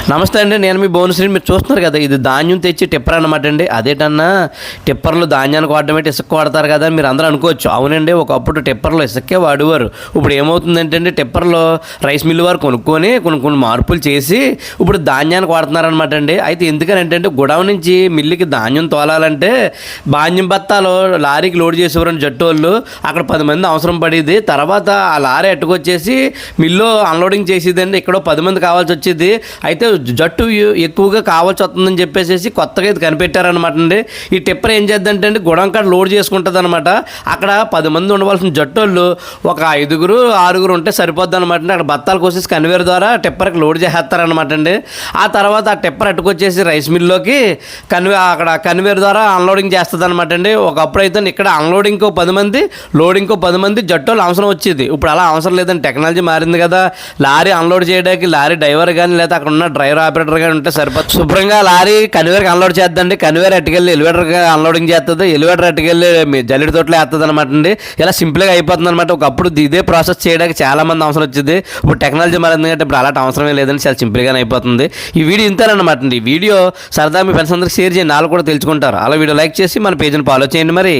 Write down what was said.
నమస్తే అండి, నేను మీ బోనశ్రీ. మీరు చూస్తున్నారు కదా, ఇది ధాన్యం తెచ్చి టిప్పర్ అనమాట అండి. అదేటన్నా టిప్పర్లు ధాన్యానికి వాడడం ఏంటి, ఇసుక వాడతారు కదా అని మీరు అందరూ అనుకోవచ్చు. అవునండి, ఒకప్పుడు టిప్పర్లో ఇసుకే వాడేవారు. ఇప్పుడు ఏమవుతుందంటే అండి, టిప్పర్లో రైస్ మిల్లు వారు కొనుక్కొని కొన్ని మార్పులు చేసి ఇప్పుడు ధాన్యానికి వాడుతున్నారనమాట అండి. అయితే ఎందుకని అంటే గుడౌన్ నుంచి మిల్లుకి ధాన్యం తోలాలంటే ధాన్యం బత్తాలో లారీకి లోడ్ చేసేవారని జట్టు వాళ్ళు. అక్కడ 10 మంది అవసరం పడేది. తర్వాత ఆ లారీ ఎట్టుకొచ్చేసి మిల్లు అన్లోడింగ్ చేసేదండి. ఇక్కడ 10 మంది కావాల్సి వచ్చేది. అయితే జట్టు ఎక్కువగా కావాల్సి వస్తుందని చెప్పేసి కొత్తగా ఇది కనిపెట్టారనమాట అండి. ఈ టిప్పర్ ఏం చేద్దంటే అండి, గుడం కాడ లోడ్ చేసుకుంటుంది అనమాట. అక్కడ 10 మంది ఉండవలసిన జట్టు వాళ్ళు ఒక 5గురు 6గురు ఉంటే సరిపోద్ది అనమాట అండి. అక్కడ బత్తాలు కోసేసి కన్వేర్ ద్వారా టిప్పర్కి లోడ్ చేసేస్తారనమాట అండి. ఆ తర్వాత ఆ టిప్పర్ అట్టుకొచ్చేసి రైస్ మిల్లోకి అక్కడ కన్వేర్ ద్వారా అన్లోడింగ్ చేస్తుంది అనమాట అండి. ఒకప్పుడు అయితే ఇక్కడ అన్లోడింగ్కో 10 మంది, లోడింగ్కో 10 మంది జట్టు వాళ్ళు అవసరం వచ్చేది. ఇప్పుడు అలా అవసరం లేదని టెక్నాలజీ మారింది కదా. లారీ అన్లోడ్ చేయడానికి లారీ డ్రైవర్ కానీ లేదా అక్కడ ఉన్న డ్రైవర్ ఆపరేటర్ కానీ ఉంటే సరిపోతుంది. శుభ్రంగా లారీ కన్వేర్కి అన్లోడ్ చేద్దండి. కన్వేర్ అట్టుకెళ్ళి ఎలివేటర్గా అన్లోడింగ్ చేస్తుంది. ఎలివేటర్ అట్టుకెళ్ళి జల్లెడి తోటలో వేస్తుంది అనమాట అండి. ఇలా సింపుల్గా అయిపోతుంది అనమాట. ఒకప్పుడు ఇదే ప్రాసెస్ చేయడానికి చాలా మంది అవసరం వచ్చింది. ఇప్పుడు టెక్నాలజీ మారింది అంటే ఇప్పుడు అలాంటి అవసరమే లేదని చాలా సింపుల్గానే అయిపోతుంది. ఈ వీడియో ఇంతేనమాట అండి. ఈ వీడియో సరదా మీ ఫ్రెండ్స్ అందరికి షేర్ చేయండి, వాళ్ళు కూడా తెలుసుకుంటారు. అలా వీడియో లైక్ చేసి మన పేజ్ని ఫాలో చేయండి మరి.